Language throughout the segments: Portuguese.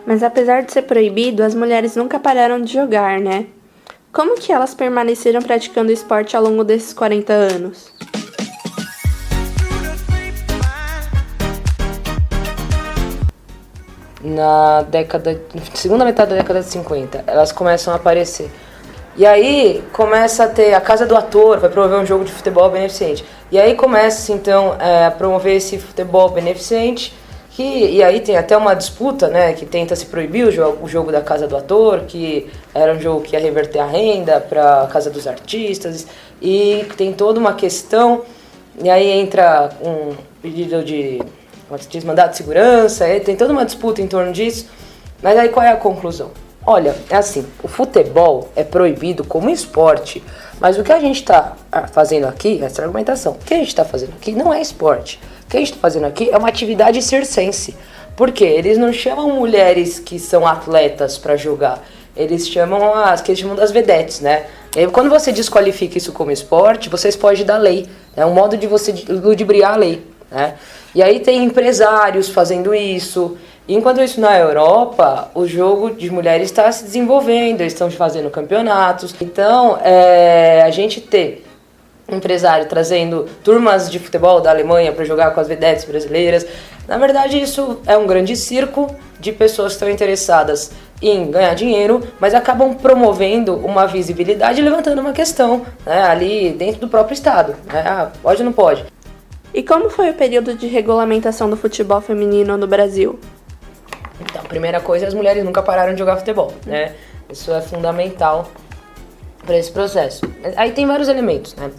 Mas apesar de ser proibido, as mulheres nunca pararam de jogar, né? Como que elas permaneceram praticando o esporte ao longo desses 40 anos? Na segunda metade da década de 50, elas começam a aparecer. E aí começa a ter a Casa do Ator, vai promover um jogo de futebol beneficente. E aí começa então a promover esse futebol beneficente, e aí tem até uma disputa, né, que tenta se proibir o jogo da Casa do Ator, que era um jogo que ia reverter a renda para a Casa dos Artistas, e tem toda uma questão, e aí entra um pedido de mandado de segurança, tem toda uma disputa em torno disso, mas aí qual é a conclusão? Olha, é assim, o futebol é proibido como esporte, mas o que a gente está fazendo aqui, essa argumentação, o que a gente está fazendo aqui não é esporte, o que a gente está fazendo aqui é uma atividade circense, porque eles não chamam mulheres que são atletas para jogar, eles chamam que eles chamam das vedetes, né? E aí, quando você desqualifica isso como esporte, você foge da lei, é um modo de você ludibriar a lei, né? E aí tem empresários fazendo isso. Enquanto isso, na Europa, o jogo de mulheres está se desenvolvendo, eles estão fazendo campeonatos. Então, a gente ter empresário trazendo turmas de futebol da Alemanha para jogar com as vedetes brasileiras, na verdade isso é um grande circo de pessoas que estão interessadas em ganhar dinheiro, mas acabam promovendo uma visibilidade e levantando uma questão, né, ali dentro do próprio Estado. Né? Pode ou não pode? E como foi o período de regulamentação do futebol feminino no Brasil? Então, primeira coisa, as mulheres nunca pararam de jogar futebol, né? Isso é fundamental para esse processo. Aí tem vários elementos, né?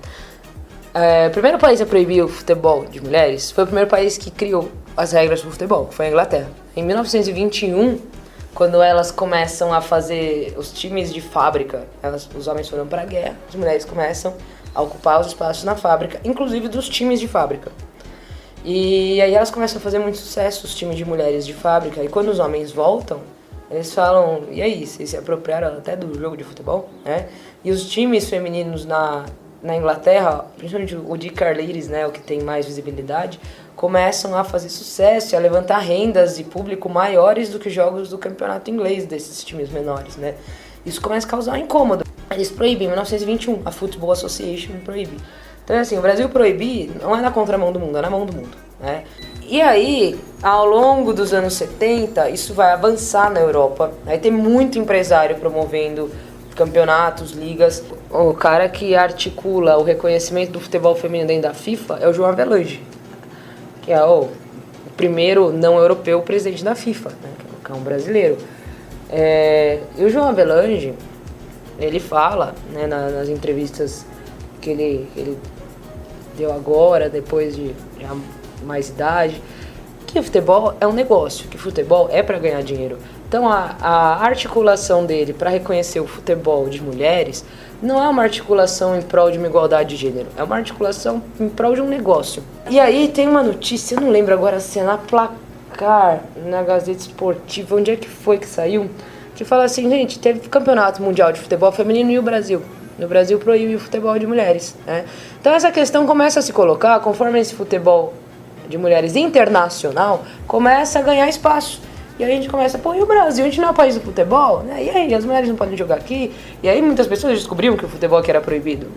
O primeiro país a proibir o futebol de mulheres foi o primeiro país que criou as regras do futebol, que foi a Inglaterra. Em 1921, quando elas começam a fazer os times de fábrica, os homens foram para a guerra, as mulheres começam a ocupar os espaços na fábrica, inclusive dos times de fábrica. E aí elas começam a fazer muito sucesso, os times de mulheres de fábrica, e quando os homens voltam, eles falam, e aí, vocês se apropriaram até do jogo de futebol, né? E os times femininos na Inglaterra, principalmente o de Carleiros, né, o que tem mais visibilidade, começam a fazer sucesso e a levantar rendas e público maiores do que jogos do campeonato inglês desses times menores, né? Isso começa a causar um incômodo. Eles proíbem, em 1921, a Football Association proíbe. Então, assim, o Brasil proibir não é na contramão do mundo, é na mão do mundo, né? E aí, ao longo dos anos 70, isso vai avançar na Europa. Aí tem muito empresário promovendo campeonatos, ligas. O cara que articula o reconhecimento do futebol feminino dentro da FIFA é o João Avelange, que é o primeiro não europeu presidente da FIFA, né? Que é um brasileiro. E o João Avelange, ele fala, né, nas entrevistas que ele deu agora, depois de já mais idade, que o futebol é um negócio, que o futebol é para ganhar dinheiro. Então a articulação dele para reconhecer o futebol de mulheres não é uma articulação em prol de uma igualdade de gênero, é uma articulação em prol de um negócio. E aí tem uma notícia, eu não lembro agora se é na Placar, na Gazeta Esportiva, onde é que foi que saiu, que fala assim, gente, teve campeonato mundial de futebol feminino e o Brasil. No Brasil proíbe o futebol de mulheres, né? Então essa questão começa a se colocar conforme esse futebol de mulheres internacional começa a ganhar espaço. E aí a gente começa, e o Brasil, a gente não é o país do futebol, né? E aí, as mulheres não podem jogar aqui? E aí muitas pessoas descobriram que o futebol aqui era proibido.